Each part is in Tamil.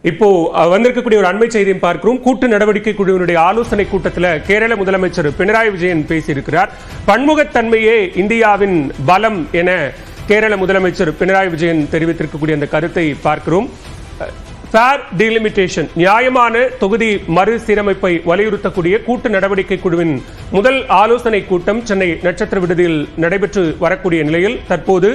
இப்போ வந்திருக்கக்கூடிய ஒரு அண்மை செய்தியும் பார்க்கிறோம். கூட்டு நடவடிக்கை குழுவினுடைய ஆலோசனை கூட்டத்தில் கேரள முதலமைச்சர் பினராயி விஜயன் பேசியிருக்கிறார். பன்முகத்தன்மையே இந்தியாவின் பலம் என கேரள முதலமைச்சர் பினராயி விஜயன் தெரிவித்திருக்கக்கூடிய அந்த கருத்தை பார்க்கிறோம். ஃபேர் டீலிமிட்டேஷன், நியாயமான தொகுதி மறுசீரமைப்பை வலியுறுத்தக்கூடிய கூட்டு நடவடிக்கை குழுவின் முதல் ஆலோசனை கூட்டம் சென்னை நட்சத்திர விடுதியில் நடைபெற்று வரக்கூடிய நிலையில் தற்போது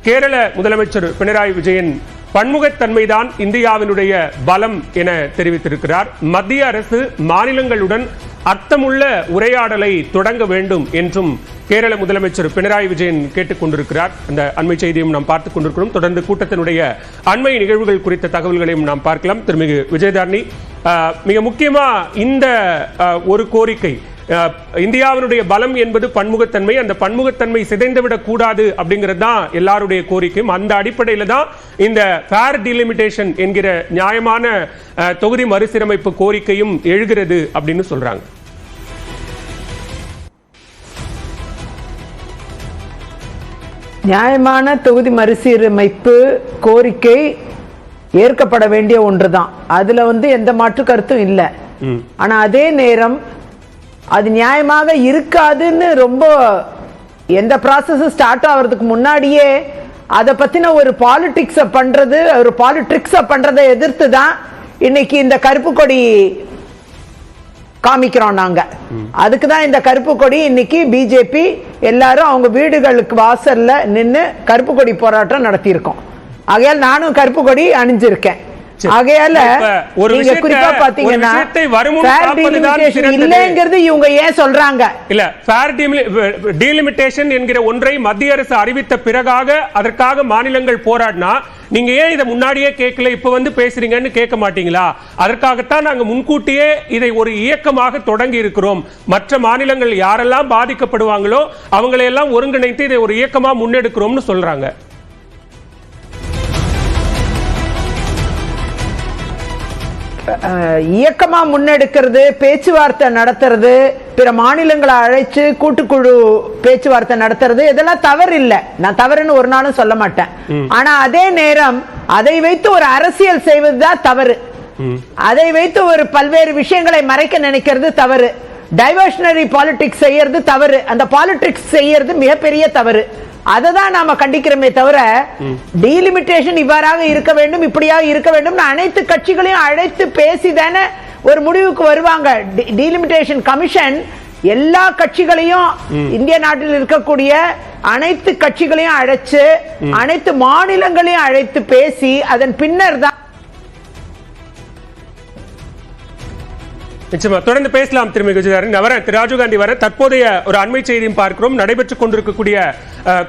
கேரள முதலமைச்சர் பினராயி விஜயன் பன்முகத்தன்மைதான் இந்தியாவினுடைய பலம் என தெரிவித்திருக்கிறார். மத்திய அரசு மாநிலங்களுடன் அர்த்தமுள்ள உரையாடலை தொடங்க வேண்டும் என்றும் கேரள முதலமைச்சர் பினராயி விஜயன் கேட்டுக் கொண்டிருக்கிறார். அந்த அண்மை செய்தியும் நாம் பார்த்துக் கொண்டிருக்கிறோம். தொடர்ந்து கூட்டத்தினுடைய அண்மை நிகழ்வுகள் குறித்த தகவல்களையும் நாம் பார்க்கலாம். திருமிகு விஜயதாரணி, மிக முக்கியமா இந்த ஒரு கோரிக்கை, இந்தியாவினுடைய பலம் என்பது பன்முகத்தன்மை, அந்த பன்முகத்தன்மை சிதைந்துவிடக் கூடாது அப்படிங்கிறது தான் எல்லாருடைய கோரிக்கையும். அந்த அடிப்படையில் தான் இந்த ஃபேர் டிலிமிட்டேஷன் என்கிற நியாயமான தொகுதி மறுசீரமைப்பு கோரிக்கையும் எழுகிறது அப்படின்னு சொல்றாங்க. நியாயமான தொகுதி மறுசீரமைப்பு கோரிக்கை ஏற்கப்பட வேண்டிய ஒன்றுதான். அதுல எந்த மாற்று கருத்தும் இல்லை. ஆனா அதே நேரம் அது நியாயமாக இருக்காதுன்னு ரொம்ப எந்த ப்ராசஸ் ஸ்டார்ட் ஆகிறதுக்கு முன்னாடியே அதை பத்தின ஒரு பாலிடிக்ஸை பண்றது, ஒரு பாலிட்ரிக்ஸை பண்றதை எதிர்த்து தான் இன்னைக்கு இந்த கருப்பு கொடி காமிக்கிறோம் நாங்க. அதுக்கு தான் இந்த கருப்பு கொடி இன்னைக்கு பிஜேபி எல்லாரும் அவங்க வீடுகளுக்கு வாசல்ல நின்று கருப்பு கொடி போராட்டம் நடத்தியிருக்கோம். ஆகையால் நானும் கருப்பு கொடி அணிஞ்சிருக்கேன். ஆகையால நீங்க குறிப்பா பாத்தீங்கன்னா இல்லைங்கிறது இவங்க ஏன் சொல்றாங்க? இல்ல, ஃபேர் டீலிமிட்டேஷன் என்கிற ஒன்றை மத்திய அரசு அறிவித்த பிறகாக அதற்காக மாநிலங்கள் போராடினா நீங்க ஏன் இதை முன்னாடியே கேட்கல, இப்ப பேசுறீங்கன்னு கேட்க மாட்டீங்களா? அதற்காகத்தான் நாங்க முன்கூட்டியே இதை ஒரு இயக்கமாக தொடங்கி இருக்கிறோம். மற்ற மாநிலங்கள் யாரெல்லாம் பாதிக்கப்படுவாங்களோ அவங்களையெல்லாம் ஒருங்கிணைத்து இதை ஒரு இயக்கமா முன்னெடுக்கிறோம்னு சொல்றாங்க. இயக்கமா முன்னெடுக்கிறது, பேச்சுவார்த்தை நடத்துறது, பிற மாநிலங்களை அழைச்சு கூட்டுக்குழு பேச்சுவார்த்தை நடத்துறது இதெல்லாம் தவறு இல்லை. நான் தவறுன்னு ஒரு நாளும் சொல்ல மாட்டேன். ஆனா அதே நேரம் அதை வைத்து ஒரு அரசியல் செய்வதுதான் தவறு. அதை வைத்து ஒரு பல்வேறு விஷயங்களை மறைக்க நினைக்கிறது தவறு. டைவர்ஷனரி பாலிடிக்ஸ் செய்யறது தவறு. அந்த பாலிடிக்ஸ் செய்யறது மிகப்பெரிய தவறு. அதை தான் நாம கண்டிக்கிறோமே தவிர டீலிமிட்டேஷன் இவ்வாறாக இருக்க வேண்டும், இப்படியாக இருக்க வேண்டும், அனைத்து கட்சிகளையும் அழைத்து பேசி தானே ஒரு முடிவுக்கு வருவாங்க. டீலிமிட்டேஷன் கமிஷன் எல்லா கட்சிகளையும், இந்திய நாட்டில் இருக்கக்கூடிய அனைத்து கட்சிகளையும் அழைச்சு அனைத்து மாநிலங்களையும் அழைத்து பேசி அதன் பின்னர் தான். நிச்சயமா தொடர்ந்து பேசலாம். திருமதி விஜயதாரணி திரு ராஜீவ்காந்தி வர தற்போதைய ஒரு அண்மை செய்தியும் பார்க்கிறோம். நடைபெற்றுக் கொண்டிருக்கக்கூடிய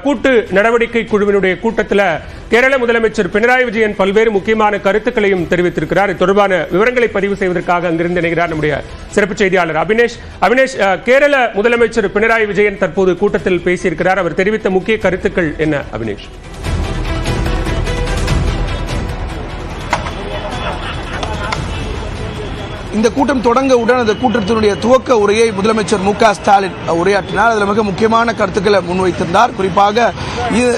கூட்டு நடவடிக்கை குழுவினுடைய கூட்டத்தில் கேரள முதலமைச்சர் பினராயி விஜயன் பல்வேறு முக்கியமான கருத்துக்களையும் தெரிவித்திருக்கிறார். தொடர்பான விவரங்களை பதிவு செய்வதற்காக அங்கிருந்து இணைகிறார் நம்முடைய சிறப்பு செய்தியாளர் அபினேஷ். கேரள முதலமைச்சர் பினராயி விஜயன் தற்போது கூட்டத்தில் பேசியிருக்கிறார். அவர் தெரிவித்த முக்கிய கருத்துக்கள் என்ன அபினேஷ்? இந்த கூட்டம் தொடங்கவுடன் அந்த கூட்டத்தினுடைய துவக்க உரையை முதலமைச்சர் மு க ஸ்டாலின் உரையாற்றினார். அதில் மிக முக்கியமான கருத்துக்களை முன்வைத்திருந்தார். குறிப்பாக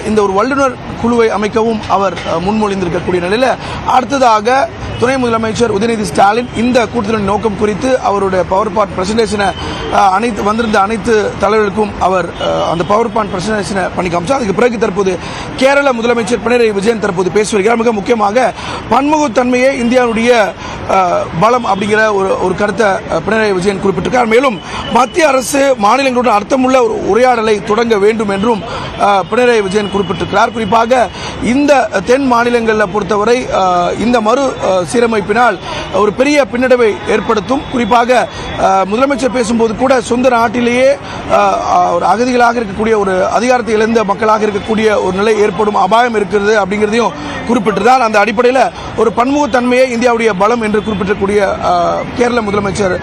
இந்த ஒரு வல்லுநர் குழுவை அமைக்கவும் அவர் முன்மொழிந்திருக்கக்கூடிய நிலையில் அடுத்ததாக துணை முதலமைச்சர் உதயநிதி ஸ்டாலின் இந்த கூட்டத்தின் நோக்கம் குறித்து அவருடைய பவர் பாயிண்ட் பிரசன்டேஷனை வந்திருந்த அனைத்து தலைவர்களுக்கும் அவர் அந்த பவர் பாயிண்ட் பிரசன்டேஷனை பண்ணி காமிச்சார். அதுக்கு பிறகு தற்போது கேரள முதலமைச்சர் பினராயி விஜயன் தற்போது பேசி வருகிறார். மிக முக்கியமாக பன்முகத்தன்மையே இந்தியாவுடைய பலம் அப்படிங்கிற ஒரு கருத்தை பினராயி விஜயன் குறிப்பிட்டிருக்கார். மேலும் மத்திய அரசு மாநிலங்களுடன் அர்த்தமுள்ள ஒரு உரையாடலை தொடங்க வேண்டும் என்றும் பினராயி விஜயன் குறிப்பிட்டிருக்கிறார். குறிப்பாக இந்த தென் மாநிலங்களில் பொறுத்தவரை இந்த மறு சீரமைப்பினால் ஒரு பெரிய பின்னடைவை ஏற்படுத்தும். குறிப்பாக முதலமைச்சர் பேசும்போது கூட சொந்த நாட்டிலேயே ஒரு அகதிகளாக இருக்கக்கூடிய ஒரு அதிகாரத்தை இழந்த மக்களாக இருக்கக்கூடிய ஒரு நிலை ஏற்படும் அபாயம் இருக்கிறது அப்படிங்கிறதையும் குறிப்பிட்டிருந்தார். அந்த அடிப்படையில் ஒரு பன்முகத்தன்மையை இந்தியாவுடைய பலம் என்று என்று குறிப்பிட்டக்கூடிய கேரள முதலமைச்சர்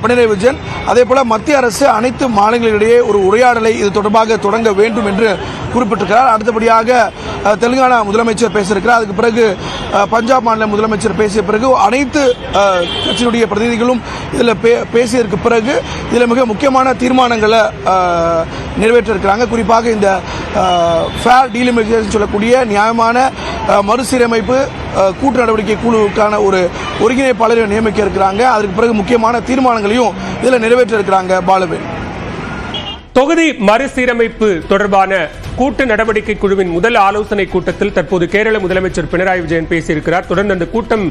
பினராயி விஜயன், அதே போல மத்திய அரசு அனைத்து மாநிலங்களிடையே ஒரு உரையாடலை இது தொடர்பாக தொடங்க வேண்டும் என்று குறிப்பிட்டிருக்கிறார். அடுத்தபடியாக தெலுங்கானா முதலமைச்சர் பேசியிருக்கிறார். அதுக்கு பிறகு பஞ்சாப் மாநில முதலமைச்சர் பேசிய பிறகு அனைத்து கட்சியினுடைய பிரதிநிதிகளும் இதில் பேசியதற்கு பிறகு இதில் மிக முக்கியமான தீர்மானங்களை நிறைவேற்ற இருக்கிறாங்க. குறிப்பாக இந்த ஃபேர் டீலிமிட்டேஷன் சொல்லக்கூடிய நியாயமான மறுசீரமைப்பு கூட்டு நடவடிக்கை குழுவுக்கான ஒரு ஒருங்கிணைப்பாளரை நியமிக்க இருக்கிறாங்க. அதற்கு பிறகு முக்கியமான தீர்மானங்களையும் இதில் நிறைவேற்ற இருக்கிறாங்க. பாலுவேல், தொகுதி மறுசீரமைப்பு தொடர்பான கூட்டு நடவடிக்கை குழுவின் முதல் ஆலோசனை கூட்டத்தில் தற்போது கேரள முதலமைச்சர் பினராயி விஜயன் பேசியிருக்கிறார். தொடர்ந்து அந்த கூட்டம்